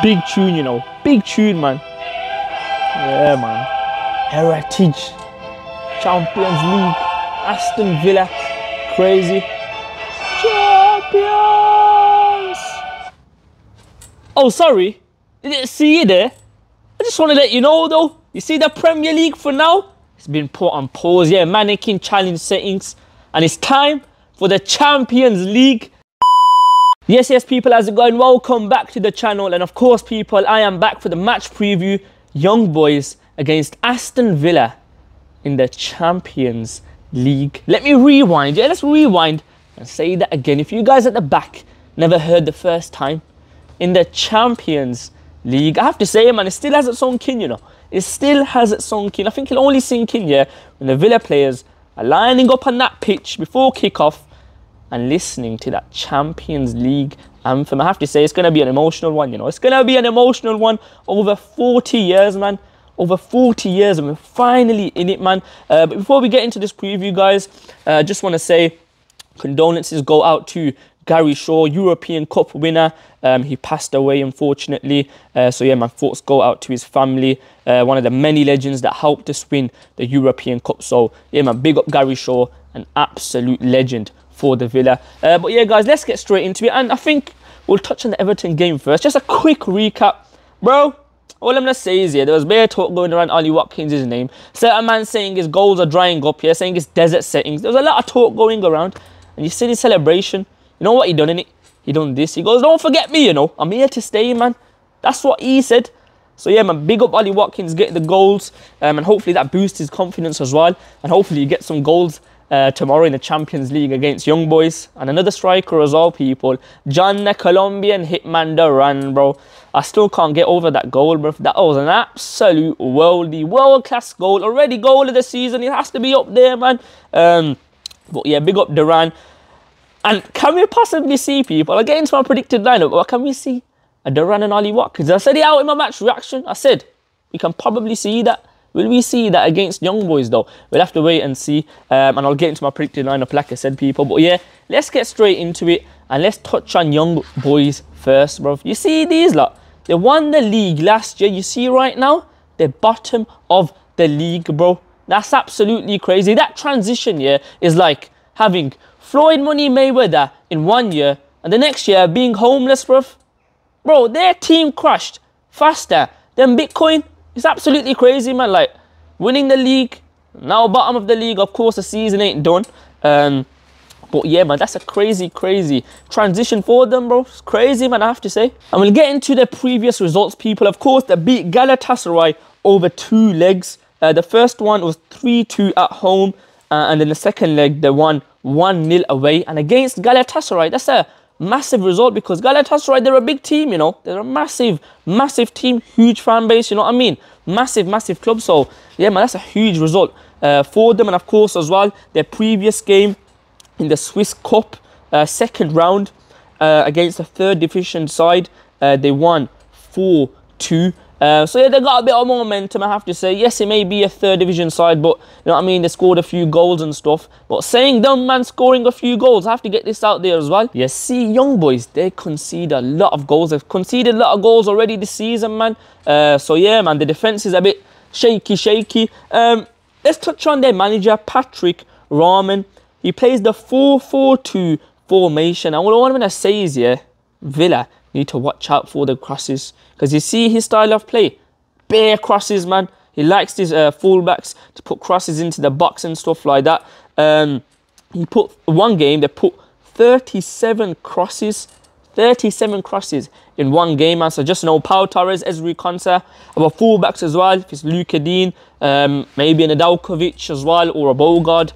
big tune, you know. Big tune, man. Yeah, man. Heritage. Champions League. Aston Villa. Crazy. Champions! Oh, sorry. Didn't see you there. I just want to let you know, though. You see the Premier League for now? It's been put on pause. Yeah, mannequin challenge settings. And it's time for the Champions League. Yes, people, how's it going? Welcome back to the channel. And of course, people, I am back for the match preview. Young Boys against Aston Villa in the Champions League. Let me rewind. Yeah, let's rewind and say that again. If you guys at the back never heard the first time, in the Champions League, I have to say, man, it still has its sunk in, you know. It still has its sunk in. I think it'll only sink in, yeah, when the Villa players are lining up on that pitch before kickoff and listening to that Champions League anthem. I have to say, it's going to be an emotional one, you know. It's going to be an emotional one. Over 40 years, man. Over 40 years, and we're finally in it, man. But before we get into this preview, guys, I just want to say condolences go out to Gary Shaw, European Cup winner. He passed away, unfortunately. So, yeah, my thoughts go out to his family. One of the many legends that helped us win the European Cup. So, yeah, man, big up Gary Shaw, an absolute legend for the Villa. But, yeah, guys, let's get straight into it. And I think we'll touch on the Everton game first. Just a quick recap. Bro, all I'm going to say is, yeah, there was bare talk going around Ollie Watkins' name. Certain man saying his goals are drying up, yeah, saying it's desert settings. There was a lot of talk going around. And you see his celebration. You know what he done, innit? He done this. He goes, don't forget me, you know. I'm here to stay, man. That's what he said. So, yeah, man, big up Ollie Watkins, get the goals. And hopefully that boosts his confidence as well. And hopefully you get some goals tomorrow in the Champions League against Young Boys. And another striker as well, people. John the Colombian Hitman Duran, bro. I still can't get over that goal, bro. That was an absolute world-class goal. Already goal of the season. It has to be up there, man. But, yeah, big up Duran. And can we possibly see, people, against my predicted lineup, what can we see? A Duran and Ollie Watkins. I said it out in my match reaction. I said, we can probably see that. Will we see that against Young Boys, though? We'll have to wait and see. And I'll get into my predicted lineup, like I said, people. But, yeah, let's get straight into it. And let's touch on Young Boys first, bro. You see these, lot? They won the league last year. You see right now? They're bottom of the league, bro. That's absolutely crazy. That transition, yeah, is like having Floyd Money Mayweather in 1 year and the next year being homeless, bro. Bro, their team crashed faster than Bitcoin. It's absolutely crazy, man. Like, winning the league, now bottom of the league. Of course, the season ain't done. But, yeah, man, that's a crazy transition for them, bro. It's crazy, man, I have to say. And we'll get into the previous results, people. Of course, they beat Galatasaray over 2 legs. The first one was 3-2 at home. And then the second leg, they won 1-0 away. And against Galatasaray, that's a massive result because Galatasaray, they're a big team, you know. They're a massive team, huge fan base, you know what I mean? Massive club. So, yeah, man, that's a huge result for them. And, of course, as well, their previous game in the Swiss Cup, second round against the third division side, they won 4-2. So, yeah, they got a bit of momentum, I have to say. Yes, it may be a third division side, but, you know what I mean, they scored a few goals and stuff. But saying them, man, scoring a few goals, I have to get this out there as well. You see, Young Boys, they concede a lot of goals. They've conceded a lot of goals already this season, man. So, yeah, man, the defence is a bit shaky. Let's touch on their manager, Patrick Rahman. He plays the 4-4-2 formation. And what I'm going to say is, yeah, Villa need to watch out for the crosses. Because you see his style of play. Bare crosses, man. He likes his fullbacks to put crosses into the box and stuff like that. He put one game, they put 37 crosses. 37 crosses in one game, man. So just know Pau Torres, Ezri Konsa, our fullbacks as well. If it's Luka Dean, maybe an Adalkovic as well, or a Bogard.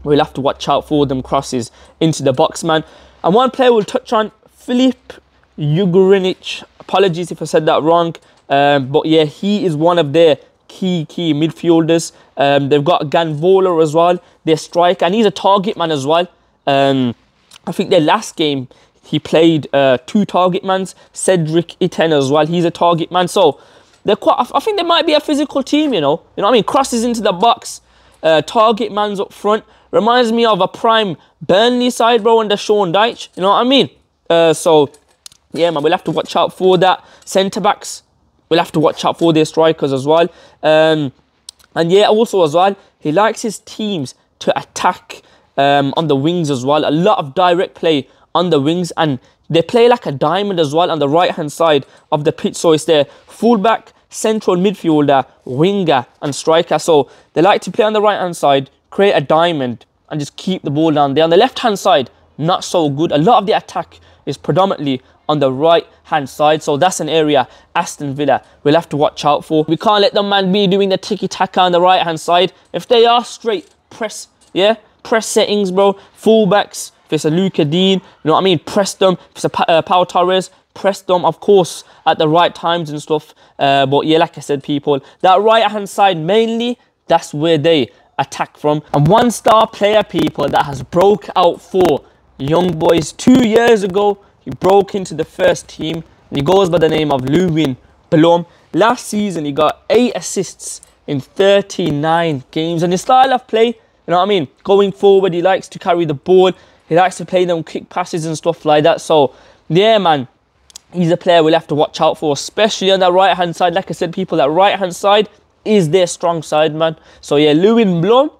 We'll have to watch out for them crosses into the box, man. And one player we'll touch on, Filip Jugurinic. Apologies if I said that wrong. But yeah, he is one of their key midfielders. They've got Ganvola as well, their striker, and he's a target man as well. I think their last game, he played 2 target mans. Cedric Itten as well, he's a target man. So they're quite, I think they might be a physical team, you know. You know what I mean? Crosses into the box, target mans up front. Reminds me of a prime Burnley side, bro, under Sean Dyche. You know what I mean? So yeah, man, we'll have to watch out for that. Centre-backs, we'll have to watch out for their strikers as well. And yeah, also as well, he likes his teams to attack on the wings as well. A lot of direct play on the wings, and they play like a diamond as well on the right-hand side of the pitch. So it's their fullback, central midfielder, winger and striker. So they like to play on the right-hand side, create a diamond and just keep the ball down there. On the left-hand side, not so good. A lot of the attack is predominantly on the right-hand side. So that's an area Aston Villa will have to watch out for. We can't let them, man, be doing the tiki-taka on the right-hand side. If they are straight press, yeah, press settings, bro, fullbacks, if it's a Luca Dean, you know what I mean, press them. If it's a Pau Torres, press them, of course, at the right times and stuff. But yeah, like I said, people, that right-hand side mainly, that's where they attack from. And one star player, people, that has broke out for Young Boys 2 years ago. He broke into the first team, and he goes by the name of Lewin Blom. Last season, he got 8 assists in 39 games. And his style of play, you know what I mean, going forward, he likes to carry the ball. He likes to play them quick passes and stuff like that. So, yeah, man, he's a player we'll have to watch out for, especially on that right-hand side. Like I said, people, that right-hand side is their strong side, man. So, yeah, Lewin Blom,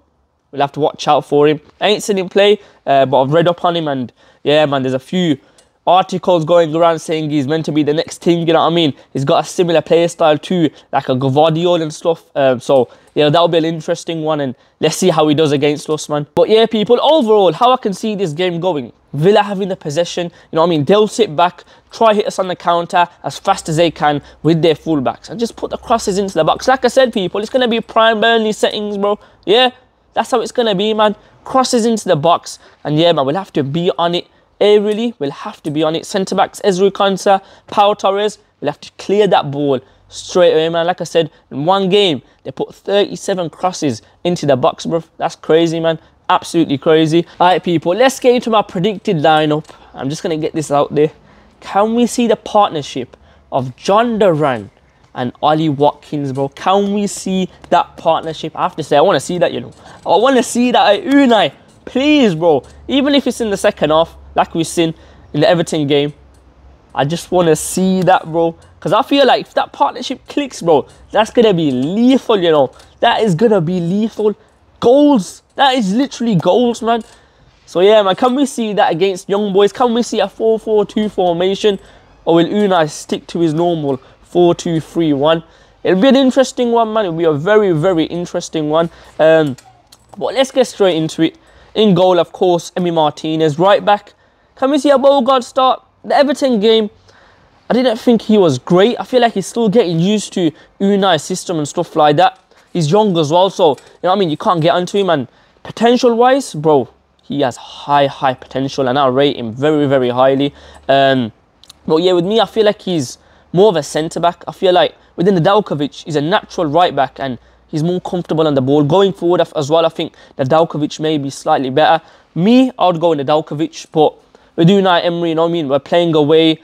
we'll have to watch out for him. I ain't seen him play, but I've read up on him. And, yeah, man, there's a few articles going around saying he's meant to be the next thing, you know what I mean? He's got a similar play style too, like a Gvardiol and stuff. So, yeah, that'll be an interesting one, and let's see how he does against us, man. But yeah, people, overall, how I can see this game going, Villa having the possession, you know what I mean? They'll sit back, try hit us on the counter as fast as they can with their fullbacks and just put the crosses into the box. Like I said, people, it's going to be prime Burnley settings, bro. Yeah, that's how it's going to be, man. Crosses into the box, and yeah, man, we'll have to be on it. Aerially, we'll have to be on it. Centre-backs, Ezri Konsa, Pau Torres, we'll have to clear that ball straight away, man. Like I said, in one game, they put 37 crosses into the box, bro. That's crazy, man. Absolutely crazy. All right, people, let's get into my predicted lineup. I'm just going to get this out there. Can we see the partnership of John Duran and Ollie Watkins, bro? Can we see that partnership? I have to say, I want to see that, you know. I want to see that. Unai, please, bro. Even if it's in the second half, like we've seen in the Everton game, I just want to see that, bro. Because I feel like if that partnership clicks, bro, that's going to be lethal, you know. That is going to be lethal. Goals. That is literally goals, man. So, yeah, man, can we see that against Young Boys? Can we see a 4-4-2 formation? Or will Unai stick to his normal 4-2-3-1? It'll be an interesting one, man. It'll be a very, very interesting one. But let's get straight into it. In goal, of course, Emi Martinez. Right back, can we see a Bogard start? The Everton game, I didn't think he was great. I feel like he's still getting used to Unai's system and stuff like that. He's young as well, so, you know what I mean, you can't get onto him. And potential-wise, bro, he has high potential, and I rate him very, very highly. But yeah, with me, I feel like he's more of a centre-back. I feel like within the Dalkovic, he's a natural right-back, and he's more comfortable on the ball. Going forward as well, I think the Dalkovic may be slightly better. Me, I would go in the Dalkovic, but with Unai Emery, you know what I mean? We're playing away,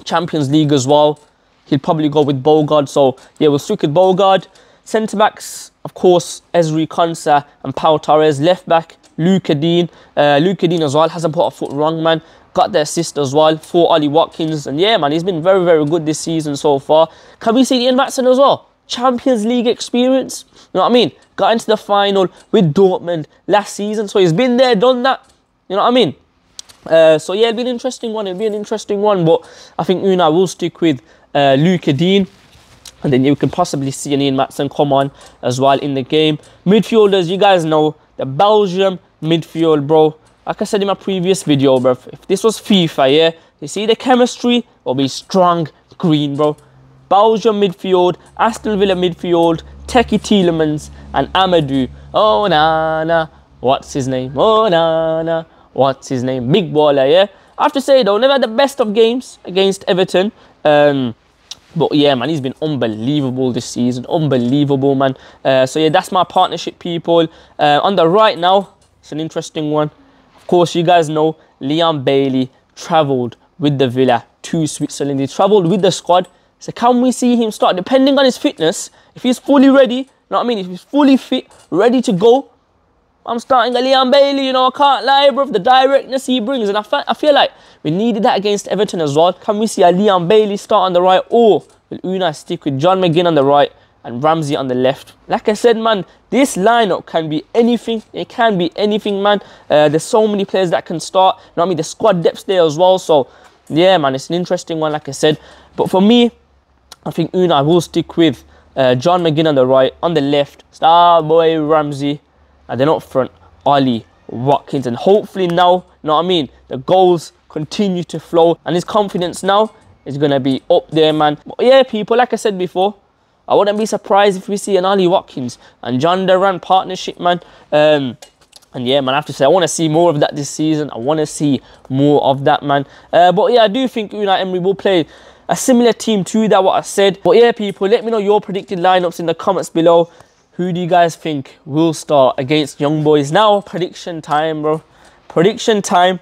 Champions League as well. He'll probably go with Bogard. So, yeah, we'll stick with Bogard. Centre-backs, of course, Ezri Konsa and Pau Torres. Left-back, Luca Dean. Luca Dean as well hasn't put a foot wrong, man. Got the assist as well for Ollie Watkins. And, yeah, man, he's been very, very good this season so far. Can we see Ian Maatson as well? Champions League experience, you know what I mean? Got into the final with Dortmund last season. So, he's been there, done that. You know what I mean? So, yeah, it'll be an interesting one. It'll be an interesting one. But I think Unai will stick with Luca Dean. And then you can possibly see an Ian Maatson come on as well in the game. Midfielders, you guys know, the Belgium midfield, bro. Like I said in my previous video, bro, if this was FIFA, yeah, you see the chemistry will be strong green, bro. Belgium midfield, Aston Villa midfield, Teki Tielemans and Amadou. Oh, na, what's his name? Oh, na, what's his name? Big baller, yeah? I have to say, though, never had the best of games against Everton. But, yeah, man, he's been unbelievable this season. Unbelievable, man. So, yeah, that's my partnership, people. On the right now, it's an interesting one. Of course, you guys know Leon Bailey travelled with the Villa to Switzerland. He travelled with the squad. So, can we see him start? Depending on his fitness, if he's fully ready, you know what I mean? If he's fully fit, ready to go, I'm starting a Leon Bailey, you know, I can't lie, bro. The directness he brings, and I feel like we needed that against Everton as well. Can we see a Leon Bailey start on the right, or will Unai stick with John McGinn on the right and Ramsey on the left? Like I said, man, this lineup can be anything. It can be anything, man. There's so many players that can start. You know what I mean? The squad depth's there as well. So, yeah, man, it's an interesting one, like I said. But for me, I think Unai will stick with John McGinn on the right, on the left, Starboy Ramsey, and then up front, Ollie Watkins. And hopefully now, you know what I mean, the goals continue to flow, and his confidence now is going to be up there, man. But yeah, people, like I said before, I wouldn't be surprised if we see an Ollie Watkins and John Duran partnership, man. And yeah, man, I have to say, I want to see more of that this season. I want to see more of that, man. But yeah, I do think Unai Emery will play a similar team to that, what I said. But yeah, people, let me know your predicted lineups in the comments below. Who do you guys think will start against Young Boys? Now, prediction time, bro. Prediction time.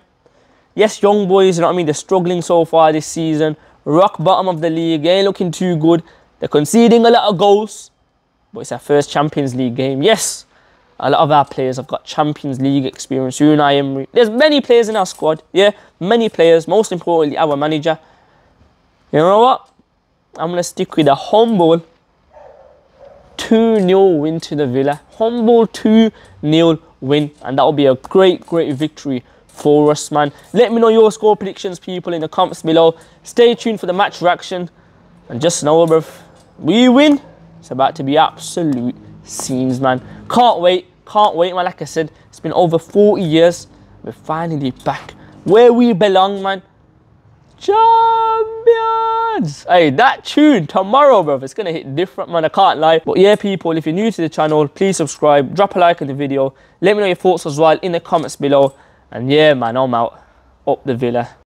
Yes, Young Boys, you know what I mean? They're struggling so far this season. Rock bottom of the league. They ain't looking too good. They're conceding a lot of goals. But it's our first Champions League game. Yes, a lot of our players have got Champions League experience. Unai Emery. There's many players in our squad. Yeah, many players. Most importantly, our manager. You know what? I'm going to stick with a humble 2-0 win to the Villa. Humble 2-0 win. And that will be a great, great victory for us, man. Let me know your score predictions, people, in the comments below. Stay tuned for the match reaction. And just know, bro, we win. It's about to be absolute scenes, man. Can't wait, man. Like I said, it's been over 40 years. We're finally back where we belong, man. Champions! Hey, that tune tomorrow, bro, it's gonna hit different, man. I can't lie. But yeah, people, if you're new to the channel, please subscribe, drop a like on the video. Let me know your thoughts as well in the comments below. And yeah, man, I'm out. Up the Villa.